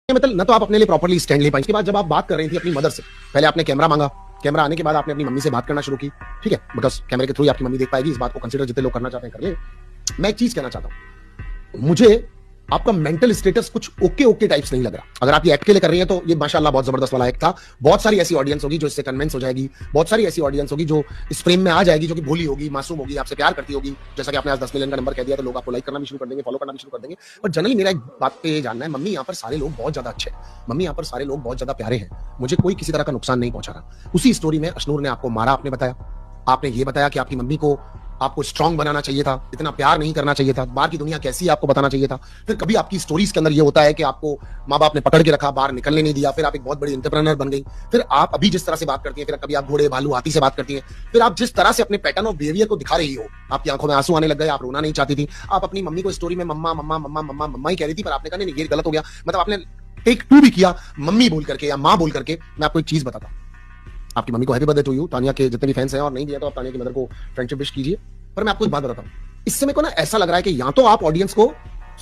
मतलब न तो आप अपने लिए प्रॉपर्ली स्टैंड ले पाए। इसके बाद जब आप बात कर रही थी अपनी मदर से, पहले आपने कैमरा मांगा, कैमरा आने के बाद आपने अपनी मम्मी से बात करना शुरू की, ठीक है, बिकॉज कैमरे के थ्रू आपकी मम्मी देख पाएगी। इस बात को कंसीडर जितने लोग करना चाहते हैं कर ले। मैं एक चीज कहना चाहता हूं, मुझे आपका मेंटल स्टेटस कुछ ओके ओके टाइप्स नहीं लग रहा। अगर आप ये एक्ट के लिए कर रही हैं तो ये माशाल्लाह बहुत जबरदस्त वाला एक्ट था। बहुत सारी ऐसी ऑडियंस होगी जो इससे कन्विंस हो जाएगी, बहुत सारी ऐसी ऑडियंस होगी जो इस फ्रेम में आ जाएगी, जो कि भोली होगी, मासूम होगी, आपसे प्यार करती होगी। जैसा कि आपने आज 10 मिलियन का नंबर कह दिया तो लोग आपको लाइक करना भी शुरू कर देंगे, फॉलो करना भी शुरू कर देंगे। और जनरली मेरा एक बात पे जानना है, मम्मी यहाँ पर सारे लोग बहुत ज्यादा अच्छे हैं, मम्मी यहाँ पर सारे लोग बहुत ज्यादा प्यारे हैं, मुझे कोई किसी तरह का नुकसान नहीं पहुंचा रहा। उसी स्टोरी में अशनूर ने आपको मारा, आपने बताया, आपने ये बताया कि आपकी मम्मी को आपको स्ट्रांग बनाना चाहिए था, इतना प्यार नहीं करना चाहिए था, बाहर की दुनिया कैसी है आपको बताना चाहिए था। फिर कभी आपकी स्टोरीज के अंदर ये होता है कि आपको माँ बाप ने पकड़ के रखा, बाहर निकलने नहीं दिया, फिर आप एक बहुत बड़ी एंटरप्रेन्योर बन गई। फिर आप अभी जिस तरह से बात करती हैं, फिर कभी आप घोड़े भालू हाथी से बात करती हैं, फिर आप जिस तरह से अपने पैटर्न ऑफ बिहेवियर को दिखा रही हो, आपकी आंखों में आंसू आने लग गए, आप रोना नहीं चाहती थी। आप अपनी मम्मी को स्टोरी में मम्मा मम्मा मम्मा मम्मा मम्मा ही कह रही थी, पर आपने कहा नहीं ये गलत हो गया। मतलब आपने टेक 2 भी किया मम्मी बोल करके या माँ बोल करके। मैं आपको एक चीज बताता हूं, आपकी मम्मी को happy birthday to you. Tania के जितने भी फैंस हैं और नहीं दिया तो आप तानिया की मदर को फ्रेंडशिप विश कीजिए। पर मैं आपको एक बात बताता हूं, इससे मेरे को ना ऐसा लग रहा है कि या तो आप ऑडियंस को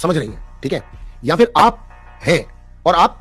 समझ रही हैं, ठीक है, या फिर आप हैं और आप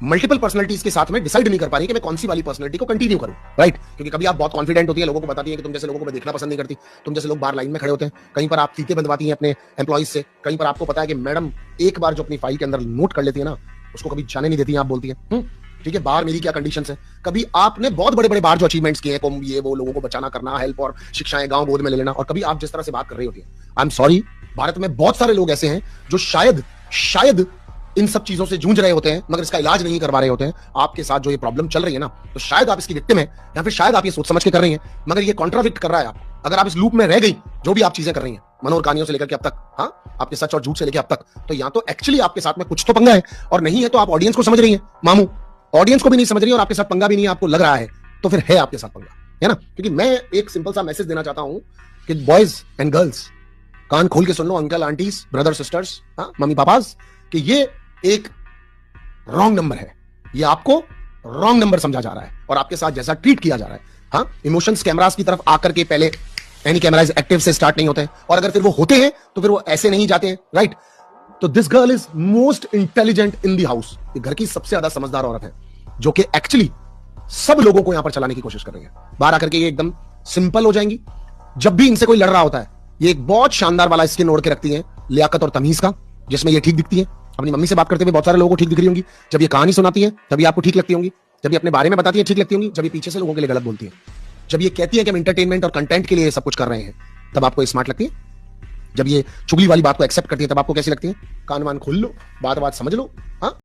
मल्टीपल पर्सनालिटीज के साथ में डिसाइड नहीं कर पा रही कि मैं कौन सी वाली पर्सनालिटी को कंटिन्यू करूं, राइट। क्योंकि कभी आप बहुत कॉन्फिडेंट होती है, लोगों को बताती है कि तुम जैसे लोगों को मैं देखना पसंद नहीं करती, तुम जैसे लोग बाहर लाइन में खड़े होते हैं, कहीं पर आप फीते बंधवाती हैं अपने एम्प्लॉइज से, कहीं पर आपको पता है कि मैडम एक बार जो अपनी फाइल के अंदर नोट कर लेती है ना, उसको कभी जाने नहीं देती हैं, आप बोलती है ठीक है, बाहर मेरी क्या कंडीशंस है। कभी आपने बहुत बड़े बड़े बाहर जो अचीवमेंट्स किए हैं, ये वो लोगों को बचाना करना, हेल्प और शिक्षाएं गांव गोद में ले लेना, और कभी आप जिस तरह से बात कर रही होती है, आई एम सॉरी, भारत में बहुत सारे लोग ऐसे हैं जो शायद इन सब चीजों से जूझ रहे होते हैं मगर इसका इलाज नहीं करवा रहे होते हैं। आपके साथ जो ये प्रॉब्लम चल रही है ना, तो शायद आप इसकी विक्टिम है या फिर शायद आप ये सोच समझ के कर रही हैं, मगर ये कॉन्ट्राडिक्ट कर रहा है आप। अगर आप इस लूप में रह गई, जो भी आप चीजें कर रही हैं मनोहर कहानियों से लेकर के अब तक, हाँ, आपके सच और झूठ से लेकर अब तक, तो या तो एक्चुअली आपके साथ में कुछ तो पंगा है, और नहीं है तो आप ऑडियंस को समझ रही हैं मामू, ऑडियंस को भी नहीं समझ रही और आपके साथ पंगा भी नहीं है, आपको लग रहा है, तो फिर है आपके साथ पंगा, है ना। क्योंकि मैं एक सिंपल सा मैसेज देना चाहता हूं कि बॉयज एंड गर्ल्स कान खोल के सुन लो, uncle aunties brother sisters, mummy papas, कि ये एक रॉन्ग नंबर है, ये आपको रॉन्ग नंबर समझा जा रहा है और आपके साथ जैसा ट्रीट किया जा रहा है। हाँ, इमोशंस कैमरास की तरफ आकर के पहले एनी कैमराज एक्टिव से स्टार्ट नहीं होते हैं, और अगर फिर वो होते हैं तो फिर वो ऐसे नहीं जाते हैं, राइट। तो this girl is most intelligent in the house, ये घर की सबसे ज्यादा समझदार औरत है, जो कि एक्चुअली सब लोगों को यहां पर चलाने की कोशिश कर रही है। बाहर आकर के ये एकदम सिंपल हो जाएंगी। जब भी इनसे कोई लड़ रहा होता है, ये एक बहुत शानदार वाला स्किन ओढ़ के रखती है, लियाकत और तमीज का, जिसमें ये ठीक दिखती है। अपनी मम्मी से बात करते हुए बहुत सारे लोगों को ठीक दिख रही होंगी। जब ये कहानी सुनाती है तभी आपको ठीक लगती होंगी, जब ये अपने बारे में बताती है ठीक लगती होंगी, जब ये पीछे से लोगों के लिए गलत बोलती है, जब ये कहती है कि हम एंटरटेनमेंट और कंटेंट के लिए सब कुछ कर रहे हैं, तब आपको स्मार्ट लगती है। जब ये चुगली वाली बात को एक्सेप्ट करती है तब आपको कैसी लगती है। कान वान खोल लो, बात समझ लो। हाँ,